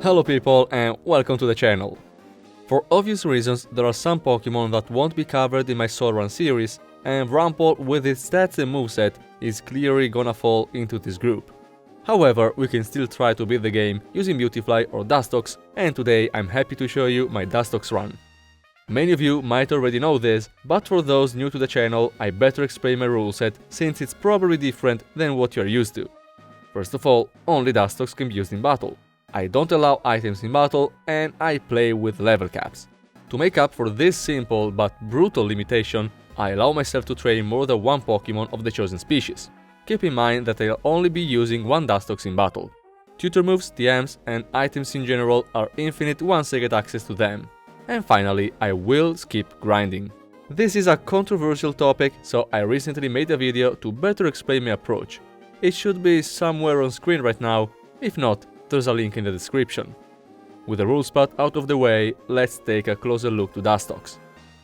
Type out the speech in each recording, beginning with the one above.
Hello people and welcome to the channel. For obvious reasons, there are some Pokémon that won't be covered in my Soul Run series, and Wurmple with its stats and moveset is clearly gonna fall into this group. However, we can still try to beat the game using Beautifly or Dustox, and today I'm happy to show you my Dustox Run. Many of you might already know this, but for those new to the channel, I better explain my rule set since it's probably different than what you're used to. First of all, only Dustox can be used in battle. I don't allow items in battle, and I play with level caps. To make up for this simple but brutal limitation, I allow myself to train more than one Pokémon of the chosen species. Keep in mind that I'll only be using one Dustox in battle. Tutor moves, TMs, and items in general are infinite once I get access to them. And finally, I will skip grinding. This is a controversial topic, so I recently made a video to better explain my approach. It should be somewhere on screen right now, if not, there's a link in the description. With the rules part out of the way, let's take a closer look to Dustox.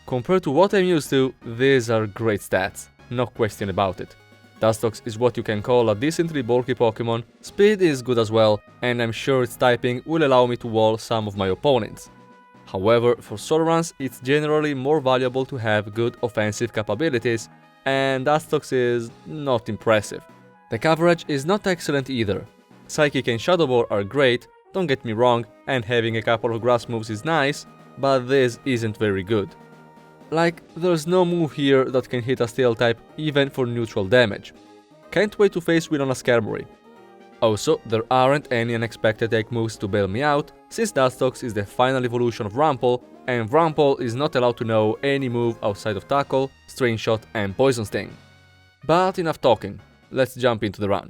Compared to what I'm used to, these are great stats, no question about it. Dustox is what you can call a decently bulky Pokémon, speed is good as well, and I'm sure its typing will allow me to wall some of my opponents. However, for solo runs, it's generally more valuable to have good offensive capabilities, and Dustox is not impressive. The coverage is not excellent either. Psychic and Shadow Ball are great, don't get me wrong, and having a couple of grass moves is nice, but this isn't very good. Like, there's no move here that can hit a Steel type even for neutral damage. Can't wait to face Winona Skarmory. Also, there aren't any unexpected egg moves to bail me out, since Dustox is the final evolution of Wurmple, and Wurmple is not allowed to know any move outside of Tackle, Strain Shot and Poison Sting. But enough talking, let's jump into the run.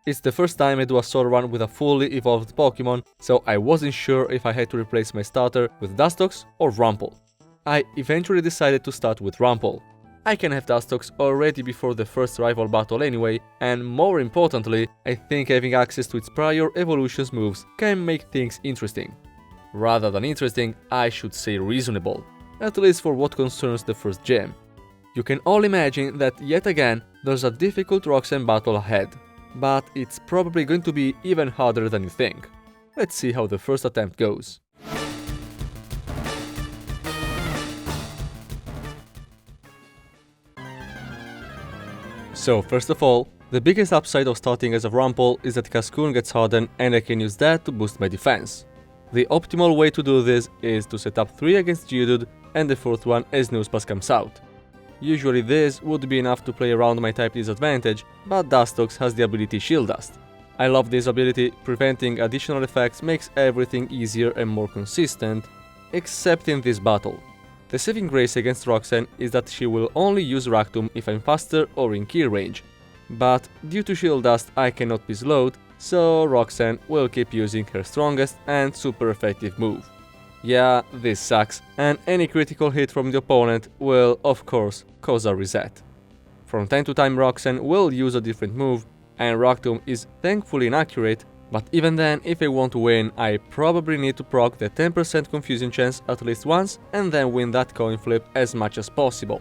It's the first time I do a solo run with a fully evolved Pokémon, so I wasn't sure if I had to replace my starter with Dustox or Wurmple. I eventually decided to start with Wurmple. I can have Dustox already before the first rival battle anyway, and more importantly, I think having access to its prior evolutions moves can make things interesting. Rather than interesting, I should say reasonable, at least for what concerns the first gym. You can all imagine that yet again there's a difficult Roxanne battle ahead, but it's probably going to be even harder than you think. Let's see how the first attempt goes. So first of all, the biggest upside of starting as a Wurmple is that Cascoon gets hardened and I can use that to boost my defense. The optimal way to do this is to set up 3 against Geodude and the 4th one as Nuzlocke comes out. Usually this would be enough to play around my type disadvantage, but Dustox has the ability Shield Dust. I love this ability, preventing additional effects makes everything easier and more consistent, except in this battle. The saving grace against Roxanne is that she will only use Rock Tomb if I'm faster or in kill range, but due to Shield Dust I cannot be slowed, so Roxanne will keep using her strongest and super effective move. Yeah, this sucks, and any critical hit from the opponent will, of course, cause a reset. From time to time Roxanne will use a different move, and Rock Tomb is thankfully inaccurate, but even then, if I want to win, I probably need to proc the 10% confusion chance at least once and then win that coin flip as much as possible.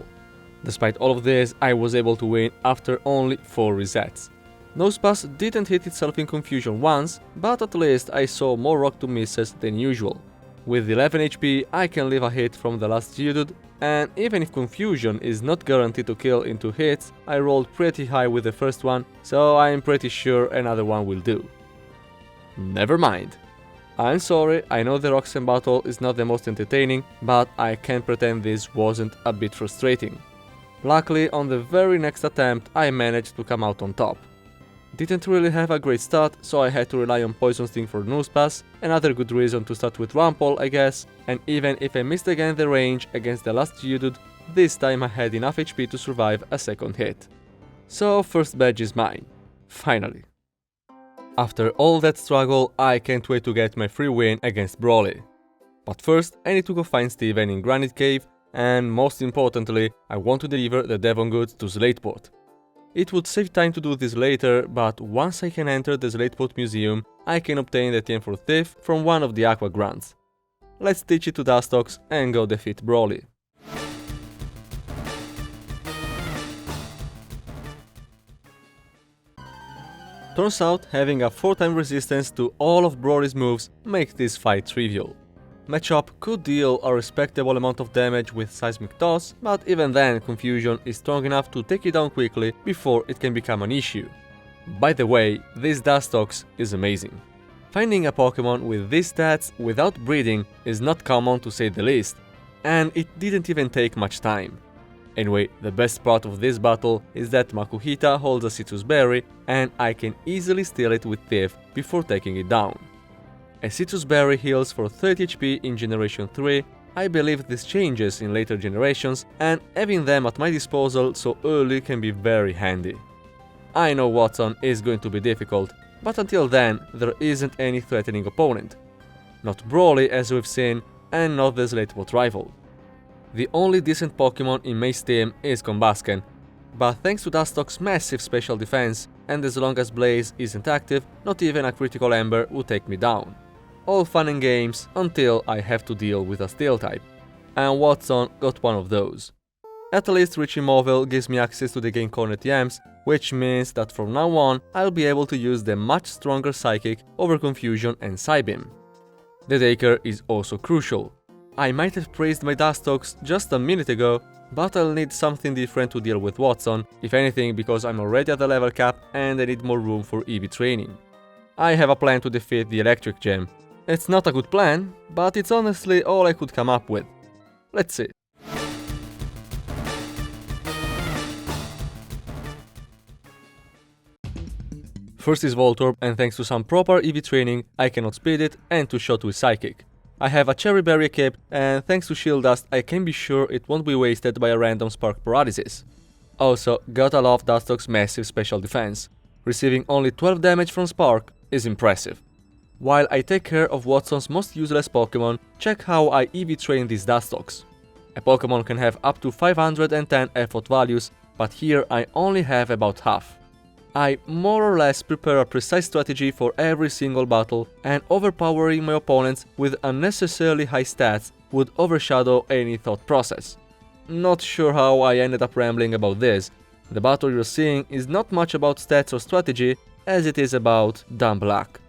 Despite all of this, I was able to win after only 4 resets. Nosepass didn't hit itself in confusion once, but at least I saw more Rock Tomb misses than usual. With 11 HP, I can leave a hit from the last Geodude, and even if confusion is not guaranteed to kill in 2 hits, I rolled pretty high with the first one, so I'm pretty sure another one will do. Never mind. I'm sorry, I know the Roxanne battle is not the most entertaining, but I can't pretend this wasn't a bit frustrating. Luckily, on the very next attempt, I managed to come out on top. Didn't really have a great start, so I had to rely on Poison Sting for Nosepass, another good reason to start with Wurmple, I guess, and even if I missed again the range against the last Geodude, this time I had enough HP to survive a second hit. So first badge is mine. Finally. After all that struggle, I can't wait to get my free win against Brawly. But first, I need to go find Steven in Granite Cave, and most importantly, I want to deliver the Devon goods to Slateport. It would save time to do this later, but once I can enter the Slateport Museum, I can obtain the TM for Thief from one of the Aqua Grants. Let's teach it to Dustox and go defeat Brawly. Turns out having a 4-time resistance to all of Broly's moves makes this fight trivial. Matchup could deal a respectable amount of damage with Seismic Toss, but even then Confusion is strong enough to take it down quickly before it can become an issue. By the way, this Dustox is amazing. Finding a Pokémon with these stats without breeding is not common to say the least, and it didn't even take much time. Anyway, the best part of this battle is that Makuhita holds a Citrus Berry and I can easily steal it with Thief before taking it down. A Citrus Berry heals for 30 HP in Generation 3, I believe this changes in later generations, and having them at my disposal so early can be very handy. I know Watson is going to be difficult, but until then there isn't any threatening opponent. Not Brawly as we've seen, and not the Slatebot rival. The only decent Pokémon in May's team is Combusken, but thanks to Dustox's massive special defense, and as long as Blaze isn't active, not even a critical Ember would take me down. All fun and games until I have to deal with a Steel type, and Watson got one of those. At least reaching Mobile gives me access to the Game Cornet Yams, which means that from now on I'll be able to use the much stronger Psychic over Confusion and Psybeam. The Taker is also crucial. I might have praised my Dustox just a minute ago, but I'll need something different to deal with Watson, if anything because I'm already at the level cap and I need more room for EV training. I have a plan to defeat the Electric Gem. It's not a good plan, but it's honestly all I could come up with. Let's see. First is Voltorb, and thanks to some proper EV training, I can outspeed it and two-shot with Psychic. I have a Cherry Berry equipped, and thanks to Shield Dust I can be sure it won't be wasted by a random Spark Paralysis. Also, gotta love Dustox's massive special defense. Receiving only 12 damage from Spark is impressive. While I take care of Watson's most useless Pokémon, check how I EV train this Dustox. A Pokémon can have up to 510 effort values, but here I only have about half. I more or less prepare a precise strategy for every single battle, and overpowering my opponents with unnecessarily high stats would overshadow any thought process. Not sure how I ended up rambling about this. The battle you're seeing is not much about stats or strategy, as it is about dumb luck.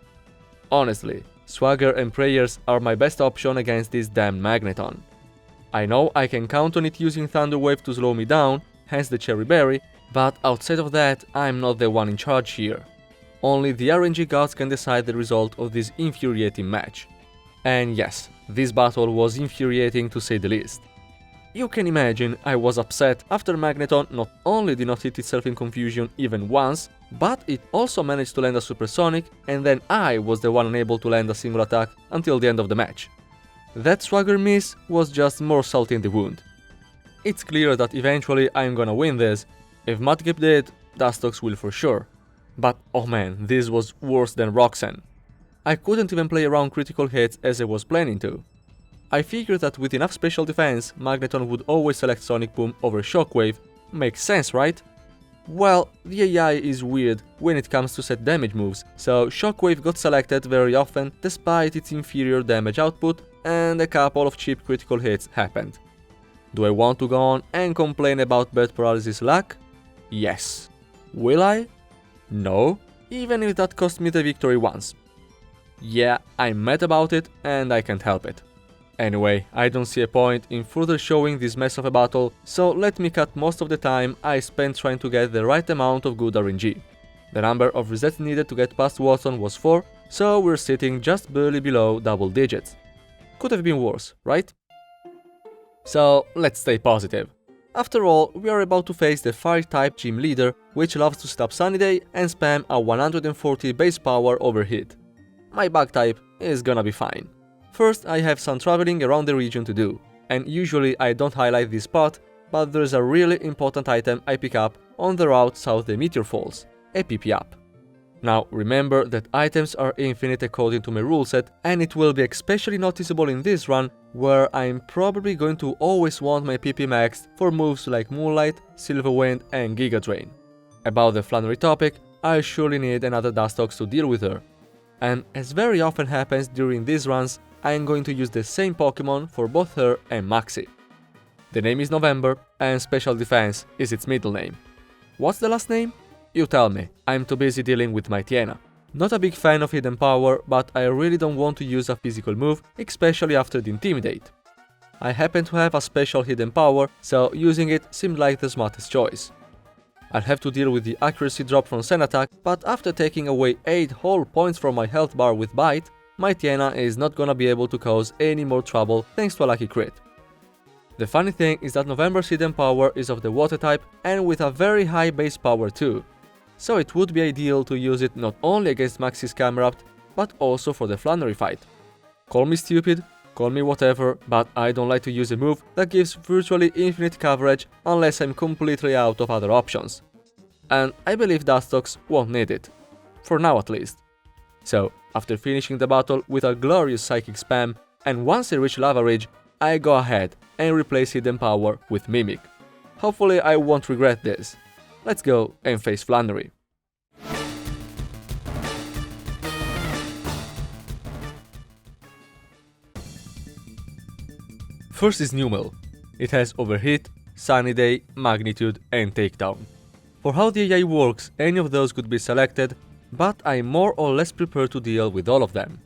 Honestly, Swagger and Prayers are my best option against this damn Magneton. I know I can count on it using Thunder Wave to slow me down, hence the Cherry Berry, but outside of that, I'm not the one in charge here. Only the RNG gods can decide the result of this infuriating match. And yes, this battle was infuriating to say the least. You can imagine I was upset after Magneton not only did not hit itself in Confusion even once, but it also managed to land a Supersonic, and then I was the one unable to land a single attack until the end of the match. That Swagger miss was just more salt in the wound. It's clear that eventually I'm gonna win this. If Mudkip did, Dustox will for sure. But oh man, this was worse than Roxanne. I couldn't even play around critical hits as I was planning to. I figured that with enough special defense, Magneton would always select Sonic Boom over Shockwave. Makes sense, right? Well, the AI is weird when it comes to set damage moves, so Shockwave got selected very often despite its inferior damage output, and a couple of cheap critical hits happened. Do I want to go on and complain about bad paralysis luck? Yes. Will I? No, even if that cost me the victory once. Yeah, I'm mad about it and I can't help it. Anyway, I don't see a point in further showing this mess of a battle, so let me cut most of the time I spent trying to get the right amount of good RNG. The number of resets needed to get past Watson was 4, so we're sitting just barely below double digits. Could have been worse, right? So let's stay positive. After all, we are about to face the Fire-type Gym Leader, which loves to stop Sunny Day and spam a 140 base power overhit. My Bug type is gonna be fine. First, I have some traveling around the region to do, and usually I don't highlight this spot, but there's a really important item I pick up on the route south the Meteor Falls, a PP up. Now remember that items are infinite according to my rule set, and it will be especially noticeable in this run, where I'm probably going to always want my PP maxed for moves like Moonlight, Silver Wind and Giga Drain. About the Flannery topic, I surely need another Dustox to deal with her. And as very often happens during these runs, I am going to use the same Pokémon for both her and Maxie. The name is November, and Special Defense is its middle name. What's the last name? You tell me, I'm too busy dealing with my Tiana. Not a big fan of hidden power, but I really don't want to use a physical move, especially after the Intimidate. I happen to have a special hidden power, so using it seemed like the smartest choice. I'll have to deal with the accuracy drop from Sand Attack, but after taking away 8 whole points from my health bar with Bite, my Tiana is not gonna be able to cause any more trouble thanks to a lucky crit. The funny thing is that November's hidden power is of the water type and with a very high base power too, so it would be ideal to use it not only against Maxie's Camerupt, but also for the Flannery fight. Call me stupid, call me whatever, but I don't like to use a move that gives virtually infinite coverage unless I'm completely out of other options. And I believe Dustox won't need it. For now at least. So, after finishing the battle with a glorious psychic spam, and once I reach Lava Ridge, I go ahead and replace hidden power with Mimic. Hopefully I won't regret this. Let's go and face Flannery. First is Numel. It has Overheat, Sunny Day, Magnitude and Takedown. For how the AI works, any of those could be selected, but I'm more or less prepared to deal with all of them.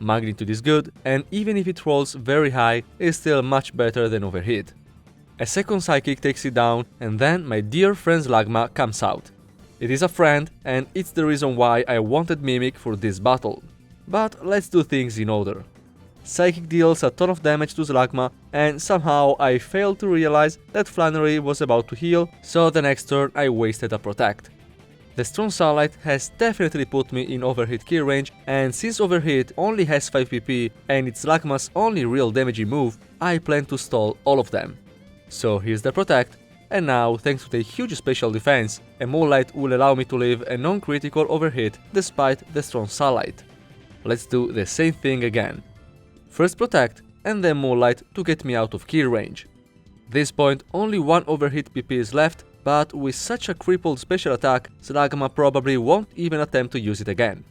Magnitude is good, and even if it rolls very high, is still much better than Overheat. A second Psychic takes it down, and then my dear friend Slugma comes out. It is a friend, and it's the reason why I wanted Mimic for this battle. But let's do things in order. Psychic deals a ton of damage to Slugma, and somehow I failed to realize that Flannery was about to heal, so the next turn I wasted a Protect. The strong Sunlight has definitely put me in Overheat kill range, and since Overheat only has 5 PP and it's Slugma's only real damaging move, I plan to stall all of them. So here's the Protect, and now thanks to the huge special defense, a Moonlight will allow me to live a non-critical Overheat despite the strong Sunlight. Let's do the same thing again. First Protect, and then Moonlight to get me out of kill range. This point only one Overheat PP is left, but with such a crippled special attack, Slugma probably won't even attempt to use it again.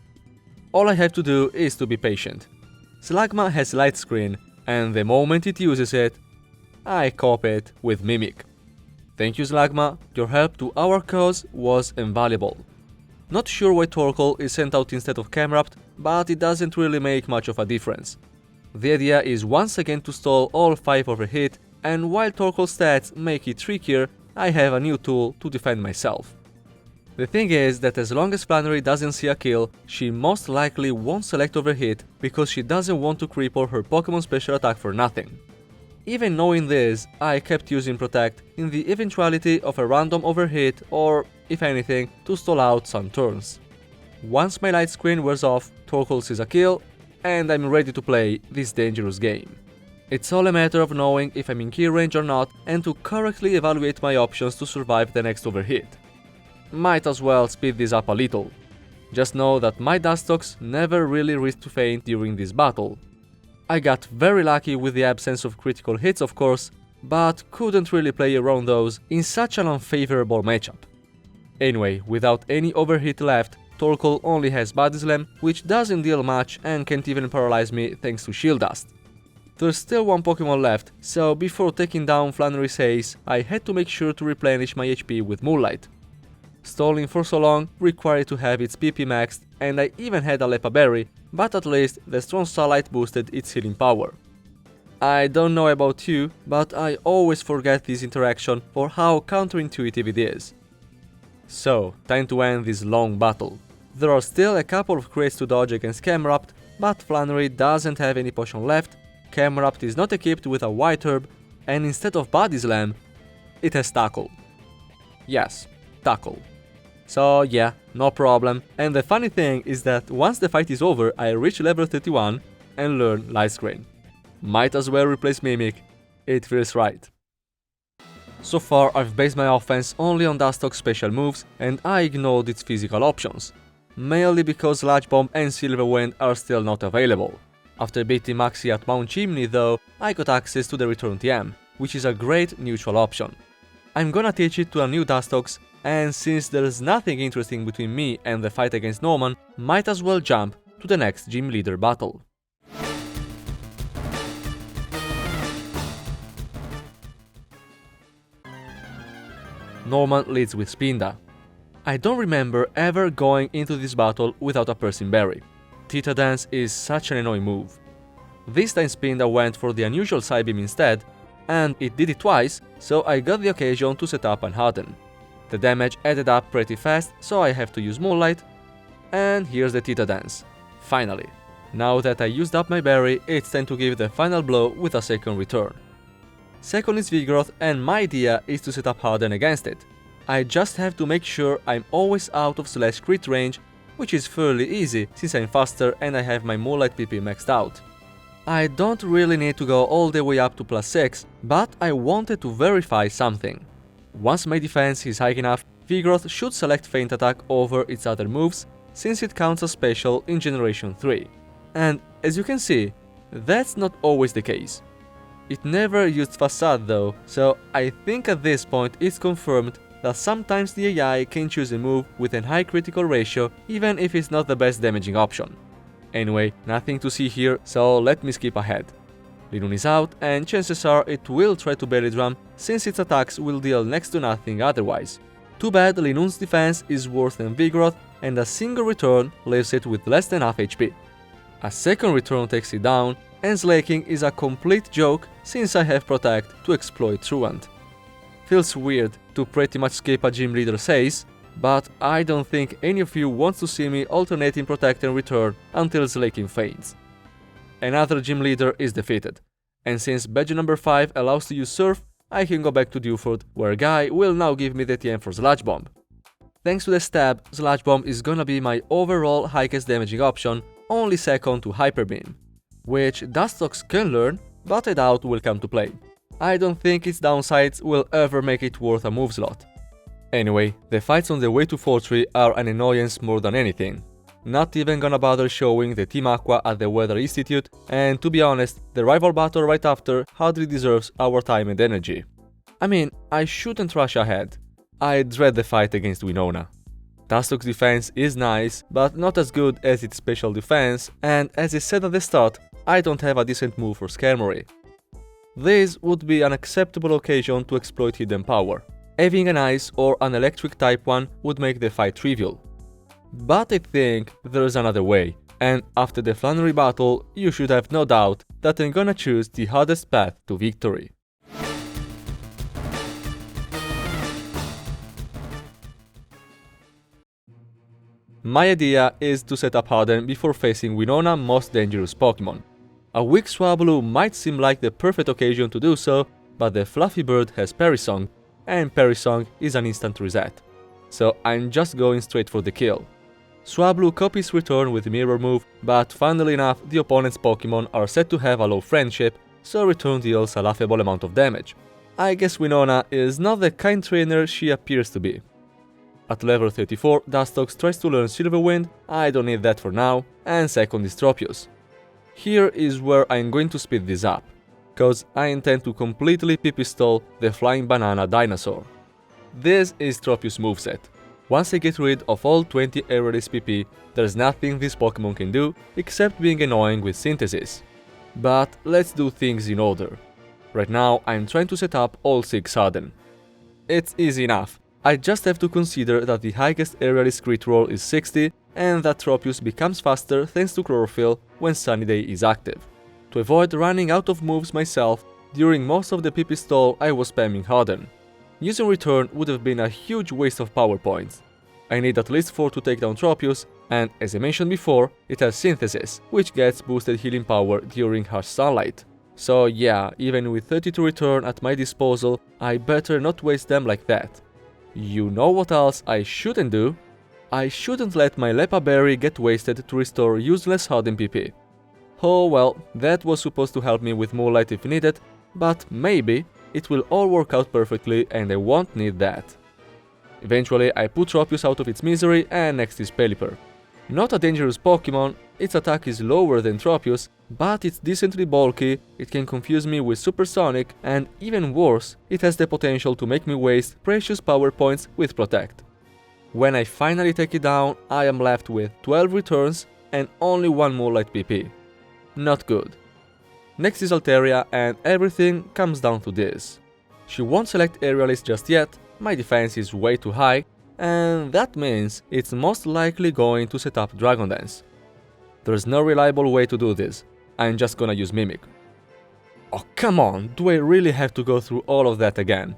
All I have to do is to be patient. Slugma has Light Screen, and the moment it uses it, I cop it with Mimic. Thank you Slugma, your help to our cause was invaluable. Not sure why Torkoal is sent out instead of Camerupt, but it doesn't really make much of a difference. The idea is once again to stall all 5 Overheat, and while Torkoal's stats make it trickier, I have a new tool to defend myself. The thing is that as long as Flannery doesn't see a kill, she most likely won't select Overheat because she doesn't want to cripple her Pokémon special attack for nothing. Even knowing this, I kept using Protect in the eventuality of a random Overheat or, if anything, to stall out some turns. Once my light screen wears off, Torkoal sees a kill, and I'm ready to play this dangerous game. It's all a matter of knowing if I'm in kill range or not and to correctly evaluate my options to survive the next Overheat. Might as well speed this up a little. Just know that my Dustox never really risked to faint during this battle. I got very lucky with the absence of critical hits of course, but couldn't really play around those in such an unfavorable matchup. Anyway, without any Overheat left, Torkoal only has Body Slam, which doesn't deal much and can't even paralyze me thanks to Shield Dust. There's still one Pokémon left, so before taking down Flannery's Haze, I had to make sure to replenish my HP with Moonlight. Stalling for so long required to have its PP maxed, and I even had a Lepa Berry, but at least the strong Sunlight boosted its healing power. I don't know about you, but I always forget this interaction for how counterintuitive it is. So, time to end this long battle. There are still a couple of crits to dodge against Camerupt, but Flannery doesn't have any potion left, Camerupt is not equipped with a White Herb, and instead of Body Slam, it has Tackle. Yes, Tackle. So yeah, no problem, and the funny thing is that once the fight is over I reach level 31 and learn Light Screen. Might as well replace Mimic, it feels right. So far I've based my offense only on Dustox special moves and I ignored its physical options, mainly because Sludge Bomb and Silver Wind are still not available. After beating Maxie at Mount Chimney though, I got access to the Return TM, which is a great neutral option. I'm gonna teach it to a new Dustox, and since there's nothing interesting between me and the fight against Norman, might as well jump to the next gym leader battle. Norman leads with Spinda. I don't remember ever going into this battle without a piercing berry. Theta Dance is such an annoying move. This time Spinda went for the unusual side beam instead, and it did it twice, so I got the occasion to set up and harden. The damage added up pretty fast, so I have to use Moonlight, and here's the Theta Dance. Finally. Now that I used up my berry, it's time to give the final blow with a second return. Second is Vigoroth, and my idea is to set up Harden against it. I just have to make sure I'm always out of Slash crit range, which is fairly easy since I'm faster and I have my Moonlight PP maxed out. I don't really need to go all the way up to +6, but I wanted to verify something. Once my defense is high enough, Vigoroth should select Feint Attack over its other moves, since it counts as special in Generation 3. And as you can see, that's not always the case. It never used Facade though, so I think at this point it's confirmed that sometimes the AI can choose a move with a high critical ratio even if it's not the best damaging option. Anyway, nothing to see here, so let me skip ahead. Linoone is out, and chances are it will try to Belly Drum since its attacks will deal next to nothing otherwise. Too bad Linoone's defense is worse than Vigoroth, and a single return leaves it with less than half HP. A second return takes it down, and slaking is a complete joke since I have Protect to exploit Truant. Feels weird to pretty much skip a gym leader says, but I don't think any of you wants to see me alternating Protect and Return until slaking faints. Another gym leader is defeated, and since badge number 5 allows to use Surf, I can go back to Dewford, where Guy will now give me the TM for Sludge Bomb. Thanks to the stab, Sludge Bomb is gonna be my overall highest damaging option, only second to Hyper Beam, which Dustox can learn, but I doubt will come to play. I don't think its downsides will ever make it worth a move slot. Anyway, the fights on the way to 4-3 are an annoyance more than anything. Not even gonna bother showing the Team Aqua at the Weather Institute, and to be honest, the rival battle right after hardly deserves our time and energy. I mean, I shouldn't rush ahead. I dread the fight against Winona. Dustox defense is nice, but not as good as its special defense, and as I said at the start, I don't have a decent move for Skarmory. This would be an acceptable occasion to exploit hidden power. Having an ice or an electric type one would make the fight trivial. But I think there's another way, and after the Flannery battle, you should have no doubt that I'm gonna choose the hardest path to victory. My idea is to set up Harden before facing Winona's most dangerous Pokémon. A weak Swablu might seem like the perfect occasion to do so, but the fluffy bird has Parry Song, and Parry Song is an instant reset. So I'm just going straight for the kill. Swablu copies return with Mirror move, but funnily enough the opponent's Pokémon are said to have a low friendship, so return deals a laughable amount of damage. I guess Winona is not the kind trainer she appears to be. At level 34, Dustox tries to learn Silver Wind, I don't need that for now, and second is Tropius. Here is where I'm going to speed this up, cause I intend to completely PP-stall the Flying Banana Dinosaur. This is Tropius' moveset. Once I get rid of all 20 aerialist PP, there's nothing this Pokémon can do except being annoying with Synthesis. But let's do things in order. Right now I'm trying to set up all 6 Harden. It's easy enough. I just have to consider that the highest aerialist crit roll is 60 and that Tropius becomes faster thanks to Chlorophyll when Sunny Day is active. To avoid running out of moves myself, during most of the PP stall I was spamming Harden. Using Return would have been a huge waste of power points. I need at least 4 to take down Tropius, and as I mentioned before, it has Synthesis, which gets boosted healing power during harsh sunlight. So yeah, even with 30 to return at my disposal, I better not waste them like that. You know what else I shouldn't do? I shouldn't let my Lepa Berry get wasted to restore useless Harden PP. Oh well, that was supposed to help me with Moonlight if needed, but maybe it will all work out perfectly and I won't need that. Eventually I put Tropius out of its misery and next is Pelipper. Not a dangerous Pokémon, its attack is lower than Tropius, but it's decently bulky, it can confuse me with Supersonic, and even worse, it has the potential to make me waste precious power points with Protect. When I finally take it down, I am left with 12 returns and only 1 Moonlight PP. Not good. Next is Altaria, and everything comes down to this. She won't select Aerialist just yet, my defense is way too high, and that means it's most likely going to set up Dragon Dance. There's no reliable way to do this, I'm just gonna use Mimic. Oh come on, do I really have to go through all of that again?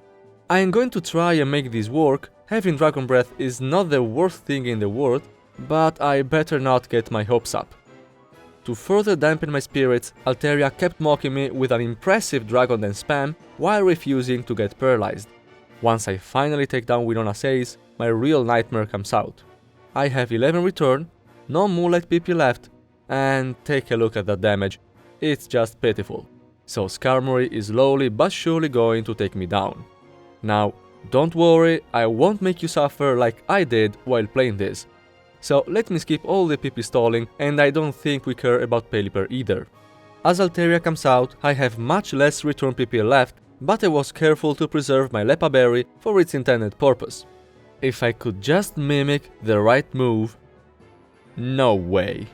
I'm going to try and make this work. Having Dragon Breath is not the worst thing in the world, but I better not get my hopes up. To further dampen my spirits, Altaria kept mocking me with an impressive Dragon Dance spam while refusing to get paralyzed. Once I finally take down Winona's ace, my real nightmare comes out. I have 11 return, no Moonlight PP left, and take a look at that damage, it's just pitiful. So Skarmory is slowly but surely going to take me down. Now, don't worry, I won't make you suffer like I did while playing this. So let me skip all the PP stalling, and I don't think we care about Pelipper either. As Altaria comes out, I have much less return PP left, but I was careful to preserve my Lepa Berry for its intended purpose. If I could just mimic the right move... No way.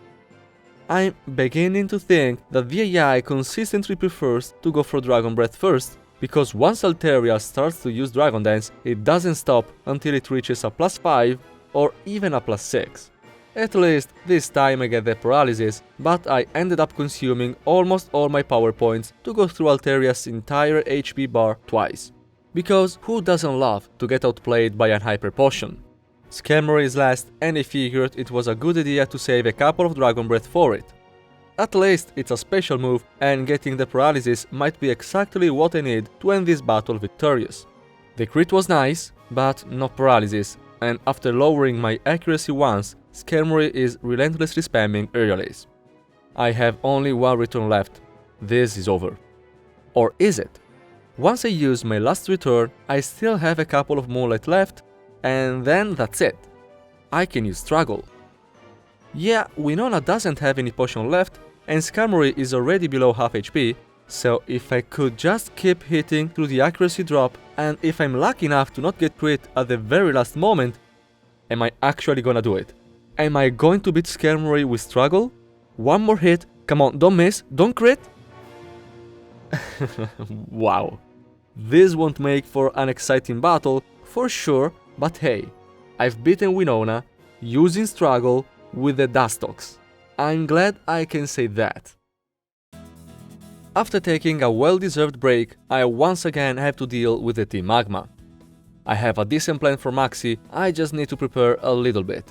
I'm beginning to think that the AI consistently prefers to go for Dragon Breath first, because once Altaria starts to use Dragon Dance, it doesn't stop until it reaches a +5 or even a +6. At least this time I get the paralysis, but I ended up consuming almost all my power points to go through Altaria's entire HP bar twice. Because who doesn't love to get outplayed by an hyper potion? Skarmory is last, and I figured it was a good idea to save a couple of Dragon Breath for it. At least it's a special move, and getting the paralysis might be exactly what I need to end this battle victorious. The crit was nice, but no paralysis, and after lowering my accuracy once, Skarmory is relentlessly spamming aerial-ace. I have only one return left. This is over. Or is it? Once I use my last return, I still have a couple of Moonlight left, and then that's it. I can use Struggle. Yeah, Winona doesn't have any potion left, and Skarmory is already below half HP, so if I could just keep hitting through the accuracy drop, and if I'm lucky enough to not get crit at the very last moment, am I actually gonna do it? Am I going to beat Skarmory with Struggle? One more hit, come on, don't miss, don't crit! Wow. This won't make for an exciting battle, for sure, but hey, I've beaten Winona using Struggle with the Dustox. I'm glad I can say that. After taking a well-deserved break, I once again have to deal with the Team Magma. I have a decent plan for Maxie, I just need to prepare a little bit.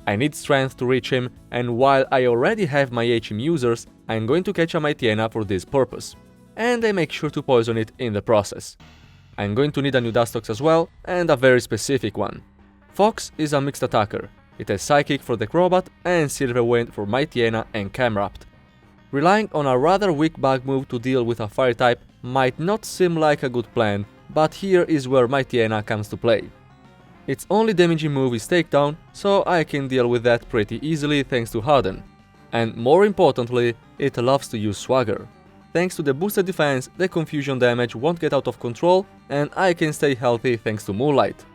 I need strength to reach him, and while I already have my HM users, I'm going to catch a Mightyena for this purpose. And I make sure to poison it in the process. I'm going to need a new Dustox as well, and a very specific one. Fox is a mixed attacker. It has Psychic for the Crobat and Silver Wind for Mightyena and Camerupt. Relying on a rather weak bug move to deal with a fire type might not seem like a good plan, but here is where Mightyena comes to play. Its only damaging move is Takedown, so I can deal with that pretty easily thanks to Harden. And more importantly, it loves to use Swagger. Thanks to the boosted defense, the confusion damage won't get out of control, and I can stay healthy thanks to Moonlight.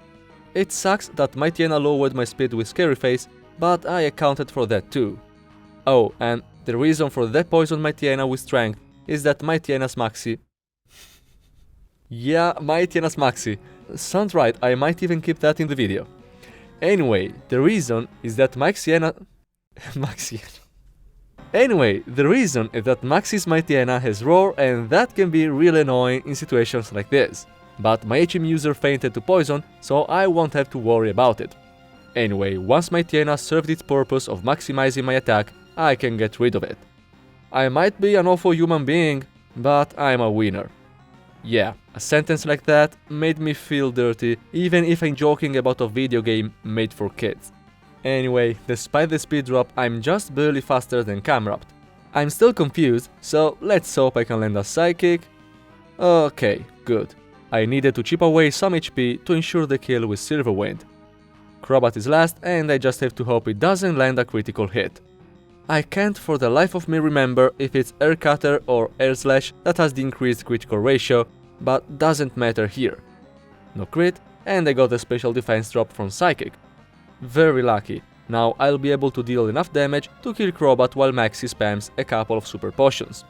It sucks that Mightyena lowered my speed with Scary Face, but I accounted for that too. Oh, and the reason for that poison Mightyena with Strength is that Mightyena's Maxie... Yeah, Mightyena's Maxie. Sounds right, I might even keep that in the video. Anyway, the reason is that Maxie's Mightyena has Roar, and that can be really annoying in situations like this. But my HM user fainted to poison, so I won't have to worry about it. Anyway, once Mightyena served its purpose of maximizing my attack, I can get rid of it. I might be an awful human being, but I'm a winner. Yeah, a sentence like that made me feel dirty, even if I'm joking about a video game made for kids. Anyway, despite the speed drop, I'm just barely faster than Camerupt. I'm still confused, so let's hope I can land a Psychic. Okay, good. I needed to chip away some HP to ensure the kill with Silver Wind. Crobat is last, and I just have to hope it doesn't land a critical hit. I can't for the life of me remember if it's Air Cutter or Air Slash that has the increased critical ratio, but doesn't matter here. No crit, and I got a special defense drop from Psychic. Very lucky. Now I'll be able to deal enough damage to kill Crobat while Maxie spams a couple of super potions.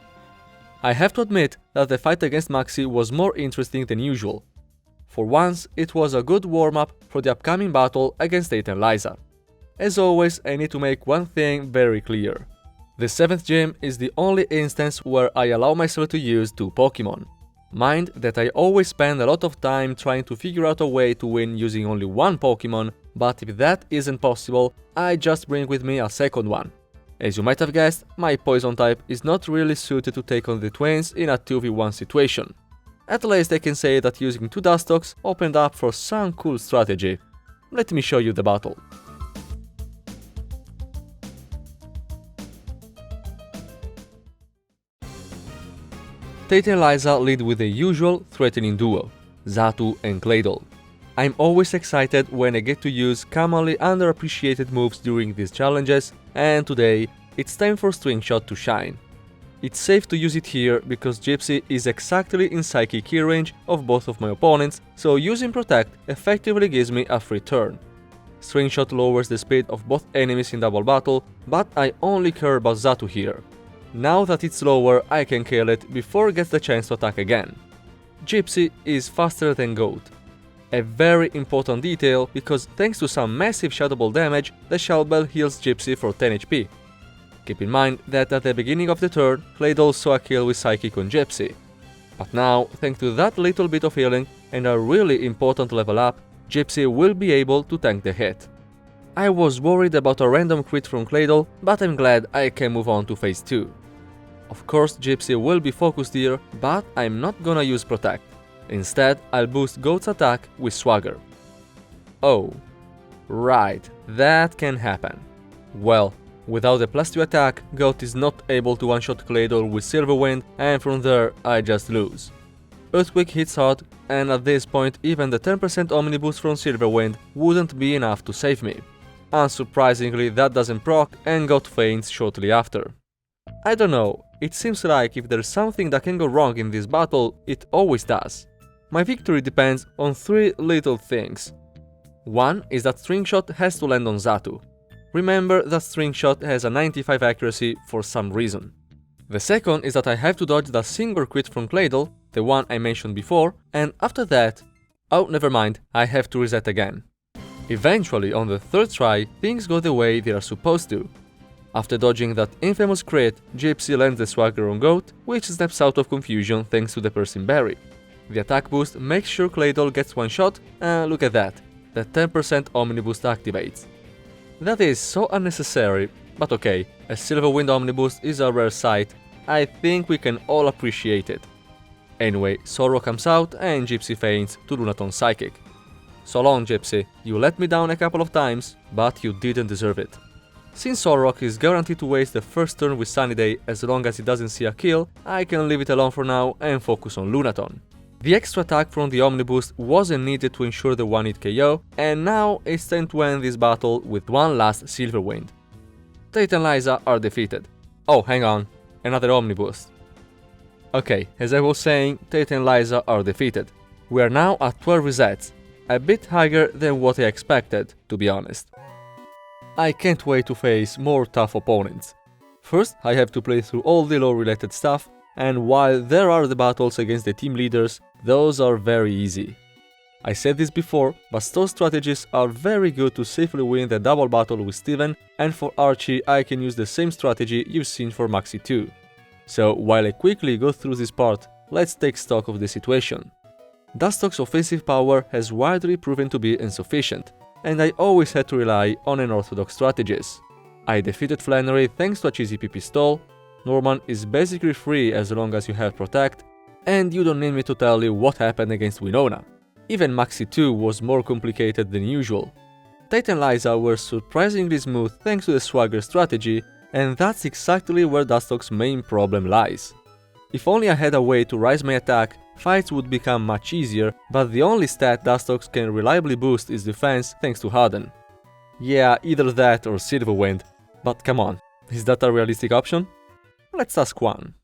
I have to admit that the fight against Maxie was more interesting than usual. For once, it was a good warm-up for the upcoming battle against Tate and Liza. As always, I need to make one thing very clear. The 7th gym is the only instance where I allow myself to use 2 Pokémon. Mind that I always spend a lot of time trying to figure out a way to win using only 1 Pokémon, but if that isn't possible, I just bring with me a second one. As you might have guessed, my Poison type is not really suited to take on the twins in a 2v1 situation. At least I can say that using 2 Dustox opened up for some cool strategy. Let me show you the battle. Tate and Liza lead with the usual threatening duo, Xatu and Claydol. I'm always excited when I get to use commonly underappreciated moves during these challenges, and today it's time for String Shot to shine. It's safe to use it here because Gypsy is exactly in psychic key range of both of my opponents, so using Protect effectively gives me a free turn. String Shot lowers the speed of both enemies in double battle, but I only care about Xatu here. Now that it's lower, I can kill it before it gets the chance to attack again. Gypsy is faster than Goat. A very important detail because thanks to some massive Shadow Ball damage, the Shell Bell heals Gypsy for 10 HP. Keep in mind that at the beginning of the turn, Claydol saw a kill with Psychic on Gypsy. But now, thanks to that little bit of healing and a really important level up, Gypsy will be able to tank the hit. I was worried about a random crit from Claydol, but I'm glad I can move on to phase 2. Of course, Gypsy will be focused here, but I'm not gonna use Protect. Instead, I'll boost Goat's attack with Swagger. Oh, right, that can happen. Well, without a +2 attack, Goat is not able to one-shot Claydol with Silver Wind, and from there, I just lose. Earthquake hits hard, and at this point, even the 10% Omni boost from Silver Wind wouldn't be enough to save me. Unsurprisingly, that doesn't proc, and Goat faints shortly after. I don't know, it seems like if there's something that can go wrong in this battle, it always does. My victory depends on 3 little things. One is that String Shot has to land on Xatu. Remember that String Shot has a 95 accuracy for some reason. The second is that I have to dodge the single crit from Claydol, the one I mentioned before, and after that... oh, never mind, I have to reset again. Eventually, on the 3rd try, things go the way they are supposed to. After dodging that infamous crit, Gypsy lands the Swagger on Goat, which snaps out of confusion thanks to the Piercing Berry. The attack boost makes sure Claydol gets one shot, and look at that, the 10% Omni boost activates. That is so unnecessary, but okay, a Silver Wind Omni boost is a rare sight, I think we can all appreciate it. Anyway, Sorrow comes out and Gypsy faints to Lunaton's Psychic. So long, Gypsy, you let me down a couple of times, but you didn't deserve it. Since Solrock is guaranteed to waste the first turn with Sunny Day as long as he doesn't see a kill, I can leave it alone for now and focus on Lunaton. The extra attack from the Omni Boost wasn't needed to ensure the one-hit KO, and now it's time to end this battle with one last Silver Wind. Tate and Liza are defeated. Oh, hang on, another Omni Boost. Okay, as I was saying, Tate and Liza are defeated. We are now at 12 resets, a bit higher than what I expected, to be honest. I can't wait to face more tough opponents. First, I have to play through all the lore-related stuff, and while there are the battles against the team leaders, those are very easy. I said this before, but store strategies are very good to safely win the double battle with Steven, and for Archie I can use the same strategy you've seen for Maxie too. So while I quickly go through this part, let's take stock of the situation. Dustox's offensive power has widely proven to be insufficient, and I always had to rely on unorthodox strategies. I defeated Flannery thanks to a cheesy PP stall, Norman is basically free as long as you have Protect, and you don't need me to tell you what happened against Winona. Even Maxie 2 was more complicated than usual. Tate and Liza were surprisingly smooth thanks to the Swagger strategy, and that's exactly where Dustox's main problem lies. If only I had a way to rise my attack, fights would become much easier, but the only stat Dustox can reliably boost is defense thanks to Harden. Yeah, either that or Silver Wind, but come on, is that a realistic option? Let's ask Juan.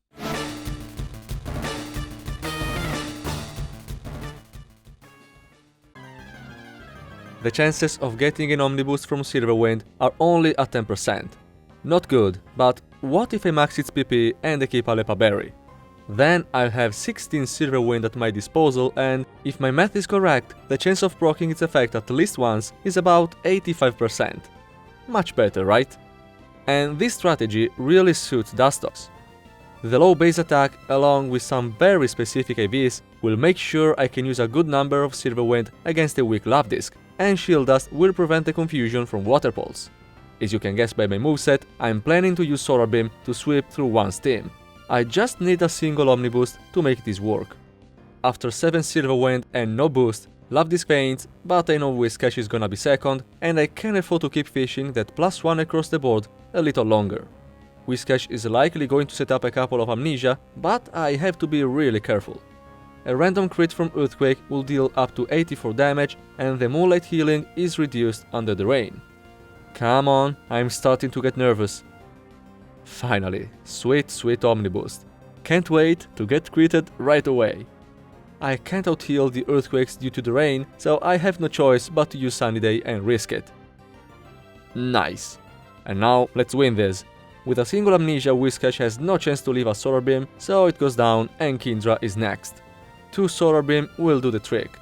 The chances of getting an Omni Boost from Silver Wind are only at 10%. Not good, but what if I max its PP and I keep a Lepa Berry? Then I'll have 16 Silver Wind at my disposal, and if my math is correct, the chance of proccing its effect at least once is about 85%. Much better, right? And this strategy really suits Dustox. The low base attack, along with some very specific IVs, will make sure I can use a good number of Silver Wind against a weak Love Disc, and Shield Dust will prevent the confusion from Water Pulse. As you can guess by my moveset, I'm planning to use Solar Beam to sweep through Juan's team. I just need a single Omni Boost to make this work. After 7 Silver Wind and no boost, Love Disc faints, but I know Whiscash is gonna be second, and I can't afford to keep fishing that +1 across the board a little longer. Whiscash is likely going to set up a couple of Amnesia, but I have to be really careful. A random crit from Earthquake will deal up to 84 damage, and the Moonlight healing is reduced under the rain. Come on, I'm starting to get nervous. Finally, sweet Omni Boost. Can't wait to get critted right away. I can't out-heal the Earthquakes due to the rain, so I have no choice but to use Sunny Day and risk it. Nice. And now, let's win this. With a single Amnesia, Whiscash has no chance to leave a Solar Beam, so it goes down and Kindra is next. 2 Solar Beam will do the trick.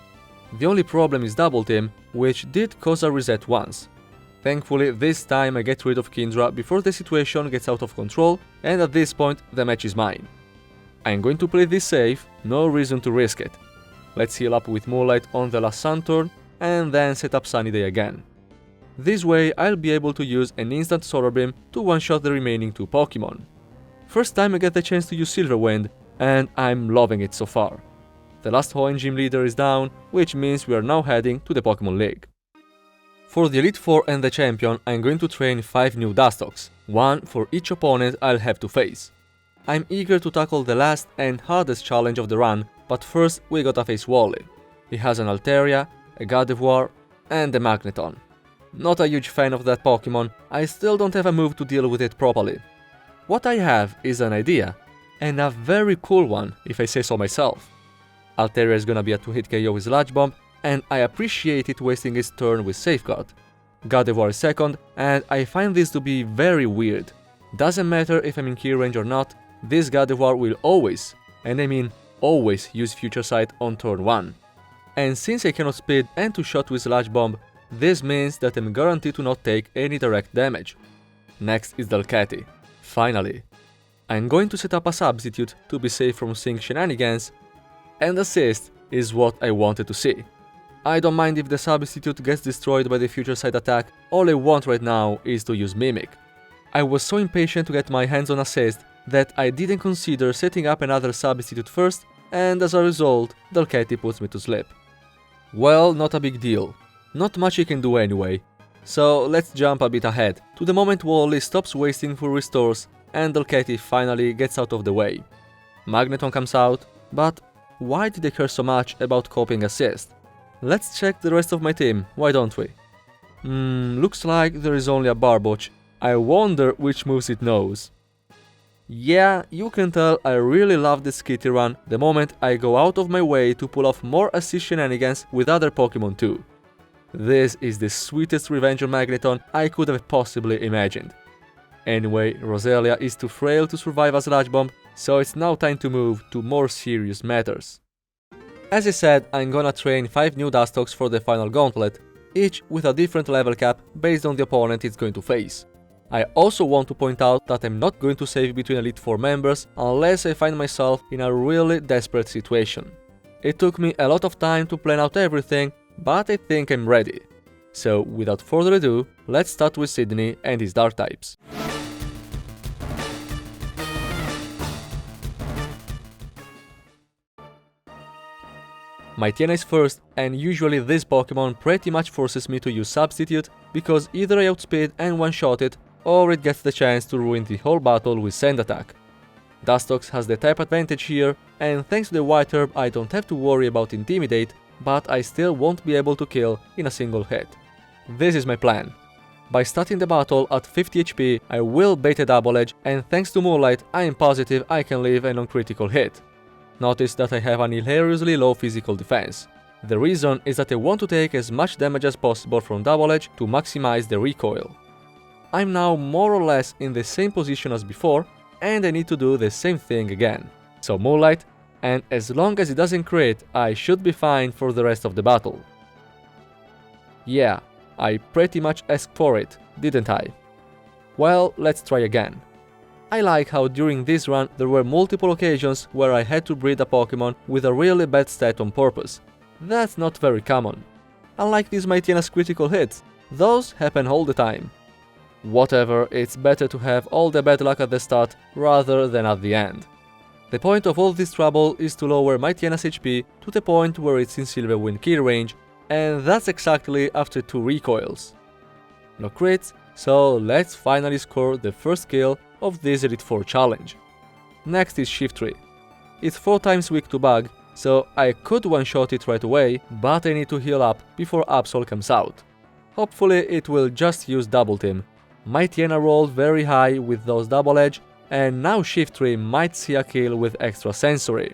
The only problem is Double Team, which did cause a reset once. Thankfully, this time I get rid of Kindra before the situation gets out of control, and at this point the match is mine. I'm going to play this safe, no reason to risk it. Let's heal up with Moonlight on the last Sun turn, and then set up Sunny Day again. This way I'll be able to use an instant Solar Beam to one-shot the remaining 2 Pokémon. First time I get the chance to use Silver Wind, and I'm loving it so far. The last Hoenn Gym leader is down, which means we are now heading to the Pokémon League. For the Elite Four and the Champion, I'm going to train 5 new Dustox, 1 for each opponent I'll have to face. I'm eager to tackle the last and hardest challenge of the run, but first we gotta face Wally. He has an Altaria, a Gardevoir, and a Magneton. Not a huge fan of that Pokémon, I still don't have a move to deal with it properly. What I have is an idea, and a very cool one if I say so myself. Altaria is gonna be a 2-hit KO with Sludge Bomb, and I appreciate it wasting its turn with Safeguard. Gardevoir is second, and I find this to be very weird. Doesn't matter if I'm in key range or not, this Gardevoir will always, and I mean always, use Future Sight on turn 1. And since I cannot speed and 2-shot with Sludge Bomb, this means that I'm guaranteed to not take any direct damage. Next is Delcatty. Finally. I'm going to set up a substitute to be safe from seeing shenanigans, and Assist is what I wanted to see. I don't mind if the substitute gets destroyed by the Future Sight attack, all I want right now is to use Mimic. I was so impatient to get my hands on Assist that I didn't consider setting up another substitute first, and as a result, Delcatty puts me to sleep. Well, not a big deal. Not much he can do anyway. So let's jump a bit ahead, to the moment Wally stops wasting full restores and Delcatty finally gets out of the way. Magneton comes out, but why did they care so much about copying Assist? Let's check the rest of my team, why don't we? Looks like there is only a Barboach. I wonder which moves it knows. Yeah, you can tell I really love this Kitty run the moment I go out of my way to pull off more assist shenanigans with other Pokémon too. This is the sweetest revenge on Magneton I could have possibly imagined. Anyway, Roselia is too frail to survive a Sludge Bomb, so it's now time to move to more serious matters. As I said, I'm gonna train 5 new Dustox for the final gauntlet, each with a different level cap based on the opponent it's going to face. I also want to point out that I'm not going to save between Elite Four members unless I find myself in a really desperate situation. It took me a lot of time to plan out everything, but I think I'm ready. So without further ado, let's start with Sidney and his Dark types. My Tiana is first, and usually this Pokémon pretty much forces me to use Substitute, because either I outspeed and one-shot it, or it gets the chance to ruin the whole battle with Sand Attack. Dustox has the type advantage here, and thanks to the White Herb I don't have to worry about Intimidate, but I still won't be able to kill in a single hit. This is my plan. By starting the battle at 50 HP, I will bait a Double Edge, and thanks to Moonlight I am positive I can leave a non-critical hit. Notice that I have an hilariously low physical defense. The reason is that I want to take as much damage as possible from Double Edge to maximize the recoil. I'm now more or less in the same position as before, and I need to do the same thing again. So Moonlight, and as long as it doesn't crit, I should be fine for the rest of the battle. Yeah, I pretty much asked for it, didn't I? Well, let's try again. I like how during this run there were multiple occasions where I had to breed a Pokémon with a really bad stat on purpose. That's not very common. Unlike these Magneton's critical hits, those happen all the time. Whatever, it's better to have all the bad luck at the start rather than at the end. The point of all this trouble is to lower Magneton's HP to the point where it's in Silverwind kill range, and that's exactly after 2 recoils. No crits, so let's finally score the first kill of this Elite 4 challenge. Next is Shiftry. It's 4 times weak to Bug, so I could one-shot it right away, but I need to heal up before Absol comes out. Hopefully it will just use Double Team. Magneton rolled very high with those double edge, and now Shiftry might see a kill with extra sensory.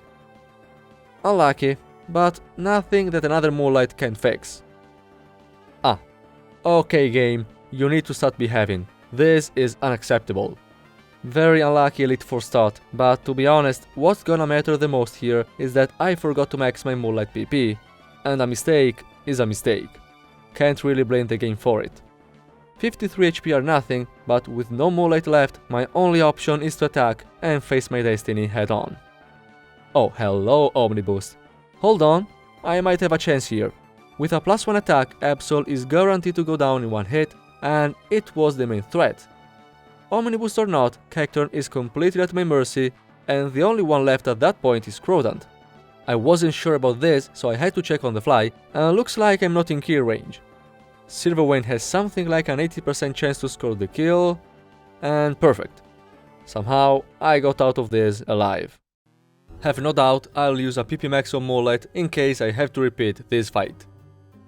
Unlucky, but nothing that another Moonlight can fix. Ah, okay game, you need to start behaving. This is unacceptable. Very unlucky Elite 4 start, but to be honest, what's gonna matter the most here is that I forgot to max my Moonlight PP, and a mistake is a mistake. Can't really blame the game for it. 53 HP are nothing, but with no Moonlight left, my only option is to attack and face my destiny head on. Oh, hello Omniboost. Hold on, I might have a chance here. With a +1 attack, Absol is guaranteed to go down in one hit, and it was the main threat. Omniboost or not, Cacturn is completely at my mercy, and the only one left at that point is Crodant. I wasn't sure about this, so I had to check on the fly, and looks like I'm not in kill range. Silverwind has something like an 80% chance to score the kill, and perfect. Somehow, I got out of this alive. Have no doubt I'll use a PP max on Moonlight in case I have to repeat this fight.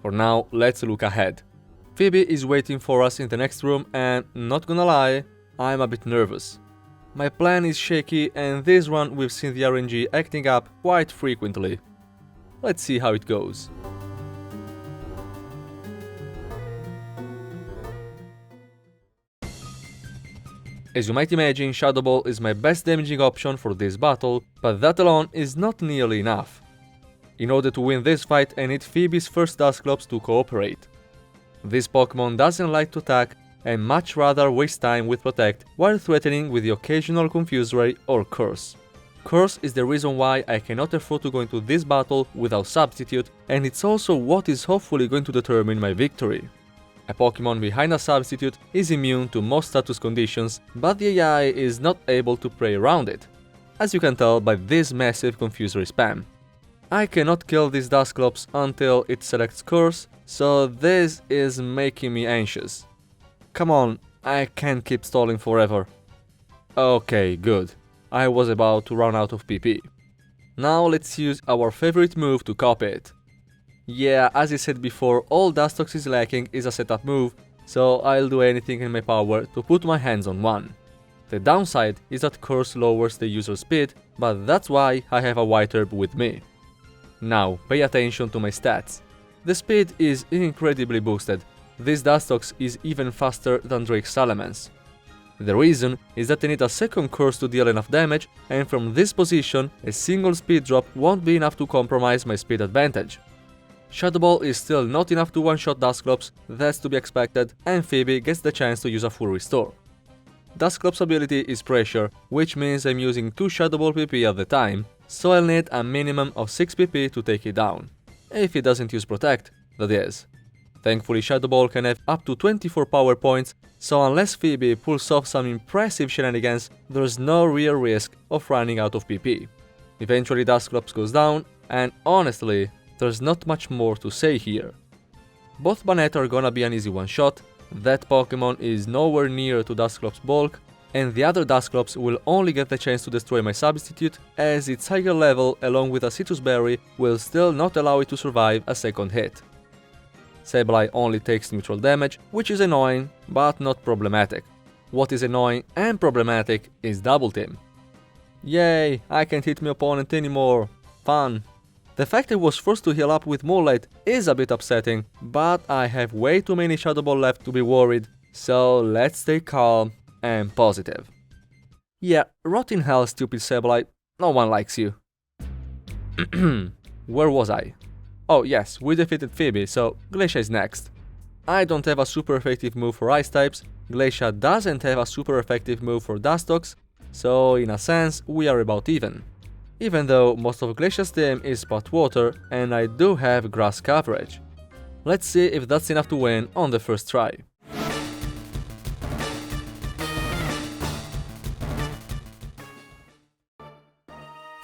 For now, let's look ahead. Phoebe is waiting for us in the next room, and not gonna lie, I'm a bit nervous. My plan is shaky, and this run we've seen the RNG acting up quite frequently. Let's see how it goes. As you might imagine, Shadow Ball is my best damaging option for this battle, but that alone is not nearly enough. In order to win this fight, I need Phoebe's first Dusclops to cooperate. This Pokémon doesn't like to attack and much rather waste time with Protect while threatening with the occasional Confuse Ray or Curse. Curse is the reason why I cannot afford to go into this battle without Substitute, and it's also what is hopefully going to determine my victory. A Pokémon behind a Substitute is immune to most status conditions, but the AI is not able to play around it, as you can tell by this massive Confuse Ray spam. I cannot kill this Dusclops until it selects Curse, so this is making me anxious. Come on, I can't keep stalling forever. Okay, good. I was about to run out of PP. Now let's use our favorite move to copy it. Yeah, as I said before, all Dustox is lacking is a setup move, so I'll do anything in my power to put my hands on one. The downside is that Curse lowers the user speed, but that's why I have a White Herb with me. Now, pay attention to my stats. The speed is incredibly boosted. This Dustox is even faster than Drake's Salamence. The reason is that I need a second Curse to deal enough damage, and from this position, a single speed drop won't be enough to compromise my speed advantage. Shadow Ball is still not enough to one-shot Dusclops, that's to be expected, and Phoebe gets the chance to use a full restore. Dusclops' ability is Pressure, which means I'm using 2 Shadow Ball PP at the time, so I'll need a minimum of 6 PP to take it down. If it doesn't use Protect, that is. Thankfully Shadow Ball can have up to 24 power points, so unless Phoebe pulls off some impressive shenanigans, there's no real risk of running out of PP. Eventually Dusclops goes down, and honestly, there's not much more to say here. Both Banette are gonna be an easy one-shot, that Pokémon is nowhere near to Dusclops' bulk, and the other Dusclops will only get the chance to destroy my Substitute, as its higher level along with a Citrus Berry will still not allow it to survive a second hit. Sableye only takes neutral damage, which is annoying, but not problematic. What is annoying and problematic is Double Team. Yay, I can't hit my opponent anymore. Fun. The fact I was forced to heal up with Moonlight is a bit upsetting, but I have way too many Shadow Ball left to be worried, so let's stay calm and positive. Yeah, rot in hell, stupid Sableye. No one likes you. Where was I? Oh yes, we defeated Phoebe, so Glacia is next. I don't have a super effective move for ice types, Glacia doesn't have a super effective move for Dustox, so in a sense we are about even. Even though most of Glacia's team is spot water and I do have grass coverage. Let's see if that's enough to win on the first try.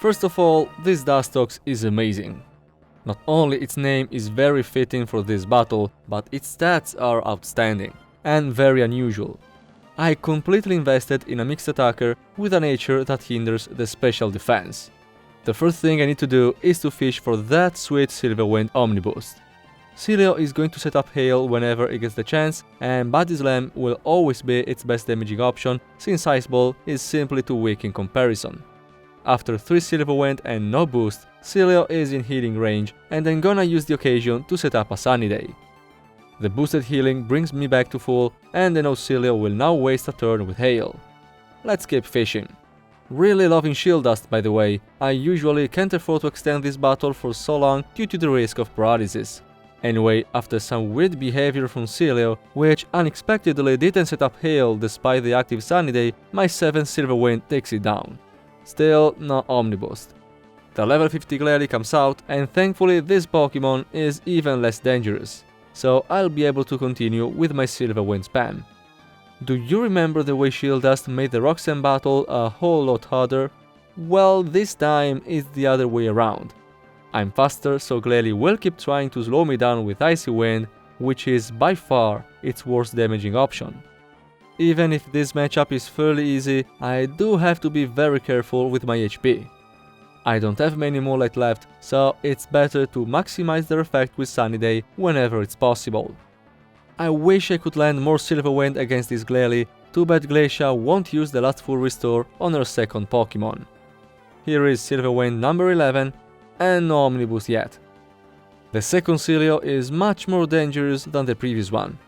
First of all, this Dustox is amazing. Not only its name is very fitting for this battle, but its stats are outstanding and very unusual. I completely invested in a mixed attacker with a nature that hinders the special defense. The first thing I need to do is to fish for that sweet Silver Wind Omni Boost. Cilio is going to set up Hail whenever it gets the chance, and Body Slam will always be its best damaging option since Ice Ball is simply too weak in comparison. After 3 Silver Wind and no boost, Cilio is in healing range and I'm gonna use the occasion to set up a Sunny Day. The boosted healing brings me back to full and I know Cilio will now waste a turn with Hail. Let's keep fishing. Really loving Shield Dust by the way, I usually can't afford to extend this battle for so long due to the risk of paralysis. Anyway, after some weird behavior from Cilio, which unexpectedly didn't set up Hail despite the active Sunny Day, my 7th Silver Wind takes it down. Still, no Omni Boost. The level 50 Glacia comes out and thankfully this Pokémon is even less dangerous, so I'll be able to continue with my Silver Wind spam. Do you remember the way Shield Dust made the Roxanne battle a whole lot harder? Well, this time it's the other way around. I'm faster, so Glacia will keep trying to slow me down with Icy Wind, which is by far its worst damaging option. Even if this matchup is fairly easy, I do have to be very careful with my HP. I don't have many Moonlight left, so it's better to maximize their effect with Sunny Day whenever it's possible. I wish I could land more Silver Wind against this Glacia, too bad Glacia won't use the last full restore on her second Pokémon. Here is Silver Wind number 11, and no Omni Boost yet. The second Cilio is much more dangerous than the previous one.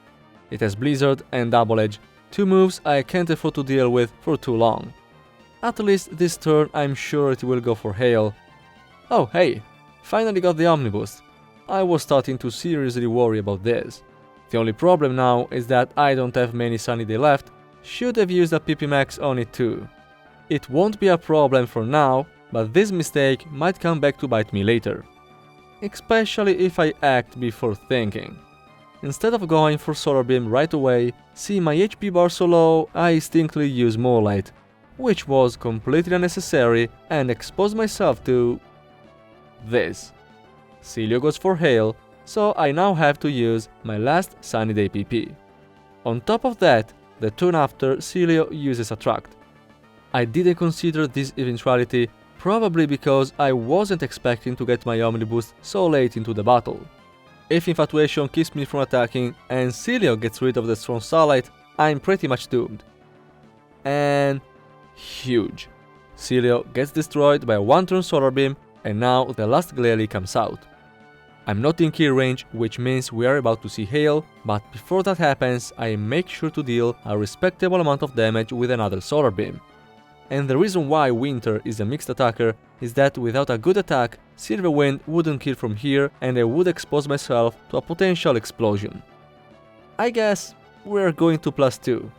It has Blizzard and Double Edge, 2 moves I can't afford to deal with for too long. At least this turn I'm sure it will go for Hail. Oh hey, finally got the Omni Boost. I was starting to seriously worry about this. The only problem now is that I don't have many Sunny Day left, should have used a PP Max on it too. It won't be a problem for now, but this mistake might come back to bite me later. Especially if I act before thinking. Instead of going for Solar Beam right away, see my HP bar so low, I instinctively use Moonlight, which was completely unnecessary and exposed myself to this. Cilio goes for Hail, so I now have to use my last Sunny Day PP. On top of that, the turn after Cilio uses Attract. I didn't consider this eventuality, probably because I wasn't expecting to get my Omni Boost so late into the battle. If Infatuation keeps me from attacking and Cilio gets rid of the strong Starlight, I'm pretty much doomed. And huge. Cilio gets destroyed by a 1-turn Solar Beam and now the last Glacia comes out. I'm not in kill range, which means we are about to see Hail, but before that happens I make sure to deal a respectable amount of damage with another Solar Beam. And the reason why Winter is a mixed attacker is that without a good attack, Silver Wind wouldn't kill from here and I would expose myself to a potential explosion. I guess we're going to +2.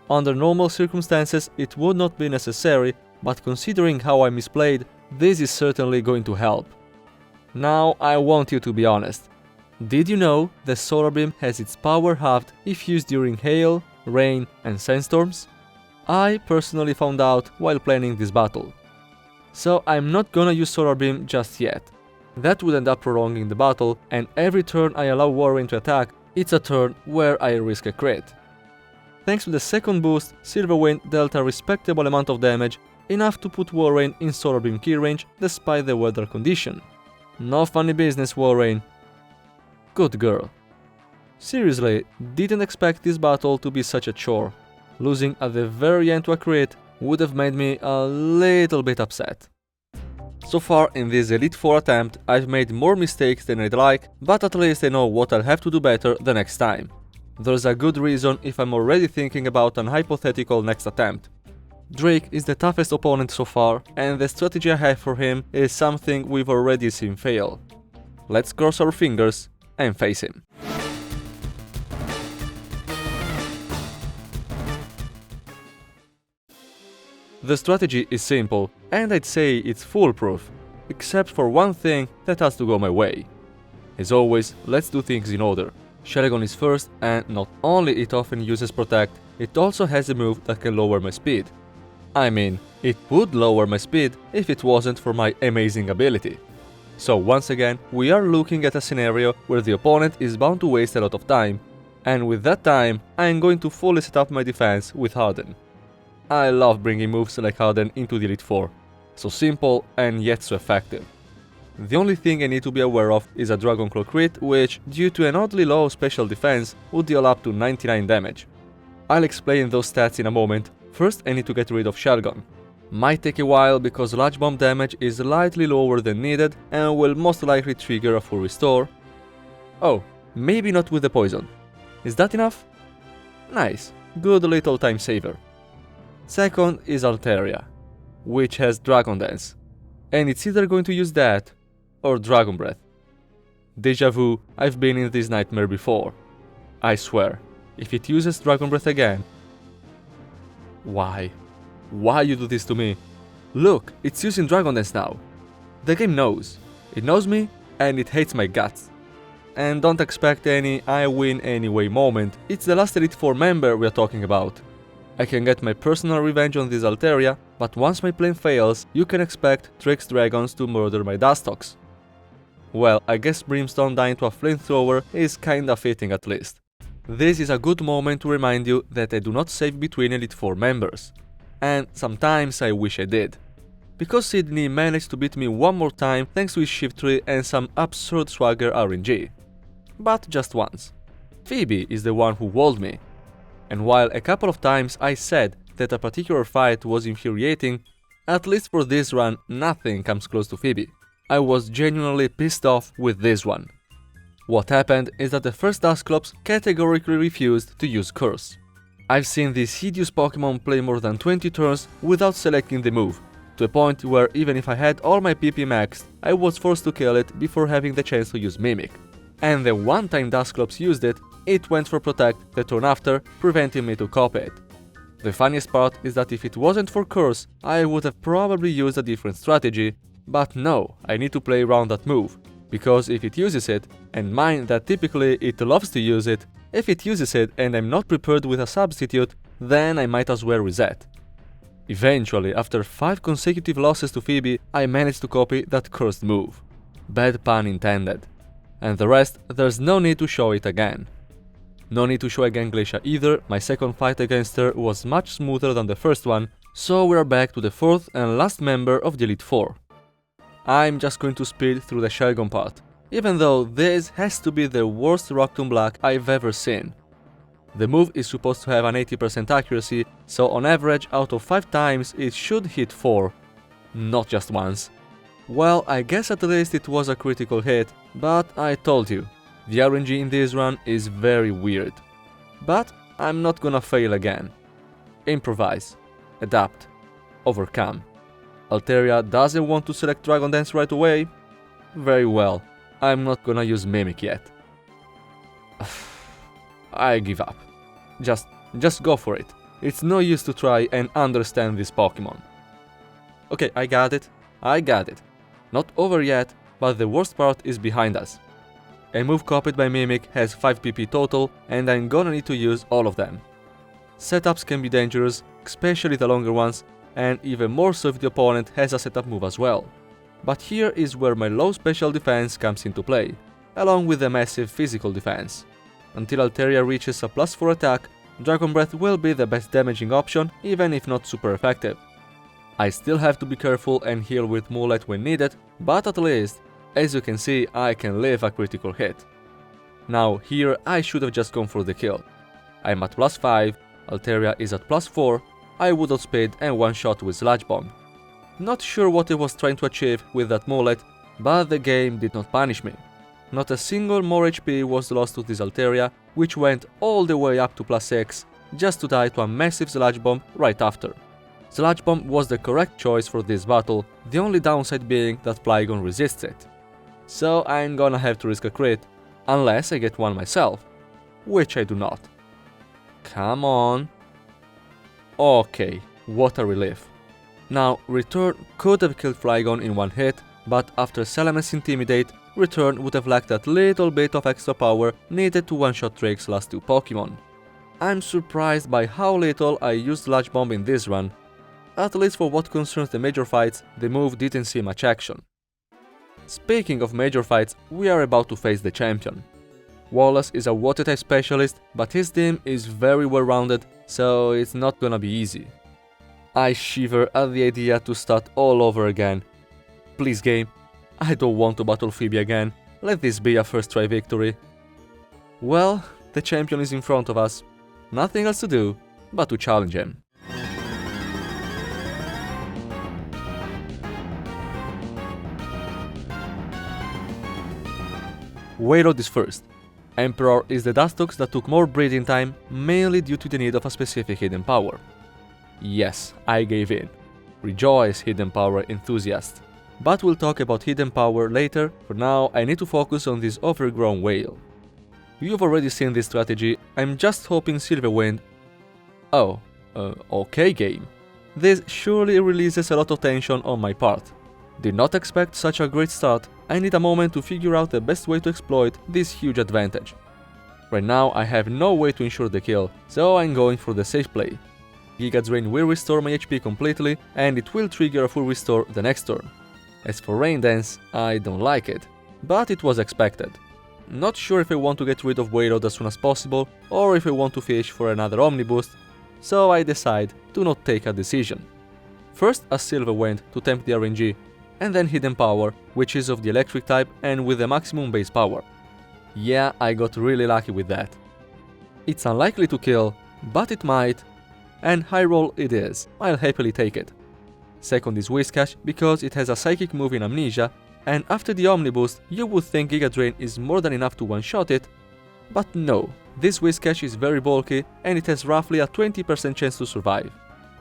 Under normal circumstances it would not be necessary, but considering how I misplayed, this is certainly going to help. Now I want you to be honest. Did you know the Solar Beam has its power halved if used during hail, rain and sandstorms? I personally found out while planning this battle. So I'm not gonna use Solar Beam just yet. That would end up prolonging the battle, and every turn I allow Warren to attack, it's a turn where I risk a crit. Thanks to the second boost, Silver Wind dealt a respectable amount of damage, enough to put Warren in Solar Beam kill range despite the weather condition. No funny business, Warren. Good girl. Seriously, didn't expect this battle to be such a chore. Losing at the very end to a crit would have made me a little bit upset. So far in this Elite 4 attempt, I've made more mistakes than I'd like, but at least I know what I'll have to do better the next time. There's a good reason if I'm already thinking about an hypothetical next attempt. Drake is the toughest opponent so far, and the strategy I have for him is something we've already seen fail. Let's cross our fingers and face him. The strategy is simple, and I'd say it's foolproof, except for one thing that has to go my way. As always, let's do things in order. Shelgon is first, and not only it often uses Protect, it also has a move that can lower my speed. I mean, it would lower my speed if it wasn't for my amazing ability. So once again, we are looking at a scenario where the opponent is bound to waste a lot of time, and with that time, I am going to fully set up my defense with Harden. I love bringing moves like Harden into the Elite Four, so simple and yet so effective. The only thing I need to be aware of is a Dragon Claw crit, which, due to an oddly low special defense, would deal up to 99 damage. I'll explain those stats in a moment. First I need to get rid of Shelgon. Might take a while because large bomb damage is slightly lower than needed and will most likely trigger a full restore. Oh, maybe not with the poison. Is that enough? Nice, good little time saver. Second is Altaria, which has Dragon Dance, and it's either going to use that or Dragon Breath. Deja vu, I've been in this nightmare before. I swear, if it uses Dragon Breath again... Why? Why you do this to me? Look, it's using Dragon Dance now. The game knows. It knows me, and it hates my guts. And don't expect any I win anyway moment, it's the last Elite Four member we're talking about. I can get my personal revenge on this Altaria, but once my plan fails, you can expect Drake's dragons to murder my Dustox. Well, I guess Brimstone dying to a flamethrower is kinda fitting at least. This is a good moment to remind you that I do not save between Elite Four members. And sometimes I wish I did. Because Sidney managed to beat me one more time thanks to his shift tree and some absurd swagger RNG. But just once. Phoebe is the one who walled me. And while a couple of times I said that a particular fight was infuriating, at least for this run nothing comes close to Phoebe. I was genuinely pissed off with this one. What happened is that the first Dusclops categorically refused to use Curse. I've seen this hideous Pokémon play more than 20 turns without selecting the move, to a point where even if I had all my PP maxed, I was forced to kill it before having the chance to use Mimic. And the one time Dusclops used it, it went for Protect the turn after, preventing me to copy it. The funniest part is that if it wasn't for Curse, I would have probably used a different strategy, but no, I need to play around that move, because if it uses it, and mind that typically it loves to use it, if it uses it and I'm not prepared with a substitute, then I might as well reset. Eventually, after 5 consecutive losses to Phoebe, I managed to copy that cursed move. Bad pun intended. And the rest, there's no need to show it again. No need to show again Glacia either, my second fight against her was much smoother than the first one, so we're back to the fourth and last member of the Elite Four. I'm just going to speed through the Shelgon part, even though this has to be the worst Rock Tomb Black I've ever seen. The move is supposed to have an 80% accuracy, so on average out of 5 times it should hit 4, not just once. Well, I guess at least it was a critical hit, but I told you, the RNG in this run is very weird. But I'm not gonna fail again. Improvise, adapt, overcome. Altaria doesn't want to select Dragon Dance right away? Very well, I'm not gonna use Mimic yet. I give up. Just go for it. It's no use to try and understand this Pokémon. Okay, I got it. Not over yet, but the worst part is behind us. A move copied by Mimic has 5 PP total, and I'm gonna need to use all of them. Setups can be dangerous, especially the longer ones, and even more so if the opponent has a setup move as well. But here is where my low special defense comes into play, along with the massive physical defense. Until Altaria reaches a +4 attack, Dragon Breath will be the best damaging option, even if not super effective. I still have to be careful and heal with Mullet when needed, but at least, as you can see, I can live a critical hit. Now here I should have just gone for the kill. I'm at +5, Altaria is at +4, I would outspeed and one-shot with Sludge Bomb. Not sure what it was trying to achieve with that Mullet, but the game did not punish me. Not a single more HP was lost to this Altaria, which went all the way up to +6, just to die to a massive Sludge Bomb right after. Sludge Bomb was the correct choice for this battle, the only downside being that Flygon resists it. So I'm gonna have to risk a crit, unless I get one myself, which I do not. Come on. Okay, what a relief. Now, Return could have killed Flygon in one hit, but after Salamence Intimidate, Return would have lacked that little bit of extra power needed to one-shot Drake's last two Pokémon. I'm surprised by how little I used Sludge Bomb in this run. At least for what concerns the major fights, the move didn't see much action. Speaking of major fights, we are about to face the champion. Wallace is a water type specialist, but his team is very well rounded, so it's not gonna be easy. I shiver at the idea to start all over again. Please game, I don't want to battle Phoebe again, let this be a first try victory. Well, the champion is in front of us. Nothing else to do but to challenge him. Wailord is first. Emperor is the Dustox that took more breeding time, mainly due to the need of a specific hidden power. Yes, I gave in. Rejoice, hidden power enthusiast. But we'll talk about hidden power later. For now, I need to focus on this overgrown whale. You've already seen this strategy, I'm just hoping Silverwind... Oh, okay game. This surely releases a lot of tension on my part. Did not expect such a great start, I need a moment to figure out the best way to exploit this huge advantage. Right now I have no way to ensure the kill, so I'm going for the safe play. Giga Drain will restore my HP completely, and it will trigger a full restore the next turn. As for Rain Dance, I don't like it, but it was expected. Not sure if I want to get rid of Wailord as soon as possible, or if I want to fish for another Omni Boost, so I decide to not take a decision. First a Silver Wind to tempt the RNG, and then Hidden Power, which is of the electric type and with the maximum base power. Yeah, I got really lucky with that. It's unlikely to kill, but it might, and high roll it is, I'll happily take it. Second is Whiscash because it has a psychic move in Amnesia, and after the Omni Boost you would think Giga Drain is more than enough to one-shot it, but no, this Whiscash is very bulky and it has roughly a 20% chance to survive.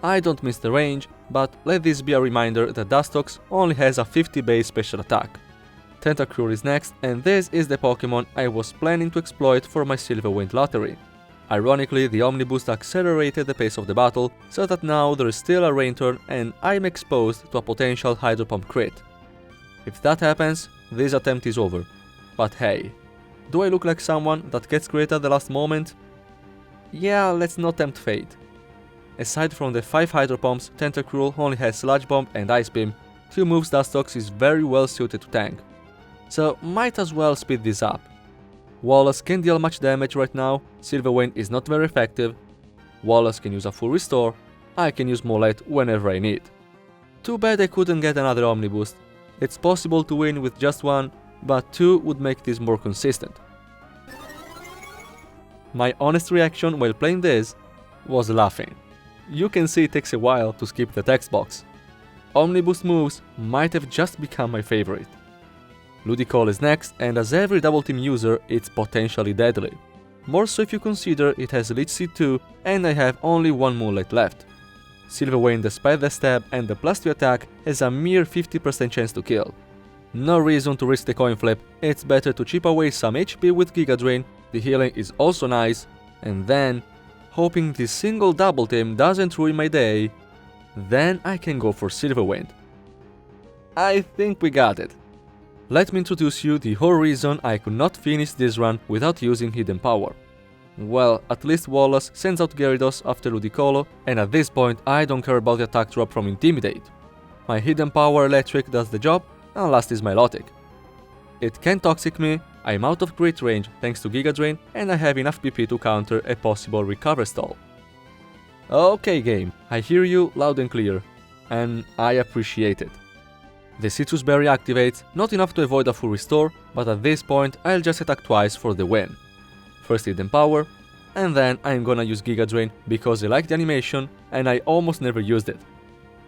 I don't miss the range, but let this be a reminder that Dustox only has a 50 base special attack. Tentacruel is next, and this is the Pokémon I was planning to exploit for my Silverwind lottery. Ironically, the Omni Boost accelerated the pace of the battle, so that now there is still a rain turn and I'm exposed to a potential Hydro Pump crit. If that happens, this attempt is over. But hey, do I look like someone that gets crit at the last moment? Yeah, let's not tempt fate. Aside from the 5 Hydro Pumps, Tentacruel only has Sludge Bomb and Ice Beam, 2 moves Dustox is very well suited to tank. So might as well speed this up. Wallace can't deal much damage right now, Silverwind is not very effective, Wallace can use a full restore, I can use Molet whenever I need. Too bad I couldn't get another Omni Boost. It's possible to win with just one, but 2 would make this more consistent. My honest reaction while playing this was laughing. You can see it takes a while to skip the text box. Omni Boost moves might have just become my favorite. Ludicolo is next, and as every double team user, it's potentially deadly. More so if you consider it has Leech Seed 2 and I have only one Moonlight left. Silverwind, despite the stab and the +2 attack, has a mere 50% chance to kill. No reason to risk the coin flip, it's better to chip away some HP with Giga Drain, the healing is also nice, and then, hoping this single double team doesn't ruin my day, then I can go for Silverwind. I think we got it. Let me introduce you the whole reason I could not finish this run without using Hidden Power. Well, at least Wallace sends out Gyarados after Ludicolo, and at this point I don't care about the attack drop from Intimidate. My Hidden Power Electric does the job, and last is Milotic. It can Toxic me, I'm out of crit range thanks to Giga Drain, and I have enough PP to counter a possible recover stall. Okay game, I hear you loud and clear, and I appreciate it. The Citrus Berry activates, not enough to avoid a full restore, but at this point I'll just attack twice for the win. First Hidden Power, and then I'm gonna use Giga Drain because I like the animation and I almost never used it.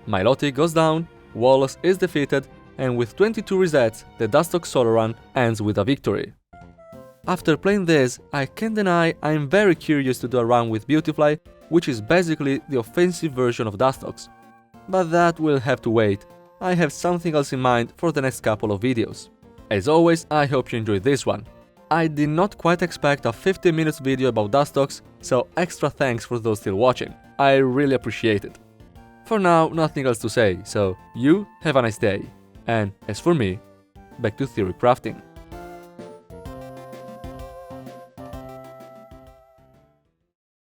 Milotic goes down, Wallace is defeated, and with 22 resets, the Dustox solo run ends with a victory. After playing this, I can't deny I'm very curious to do a run with Beautifly, which is basically the offensive version of Dustox. but that will have to wait. I have something else in mind for the next couple of videos. As always, I hope you enjoyed this one. I did not quite expect a 15 minutes video about Dustox, so extra thanks for those still watching. I really appreciate it. For now, nothing else to say, so you have a nice day. And as for me, back to theory crafting.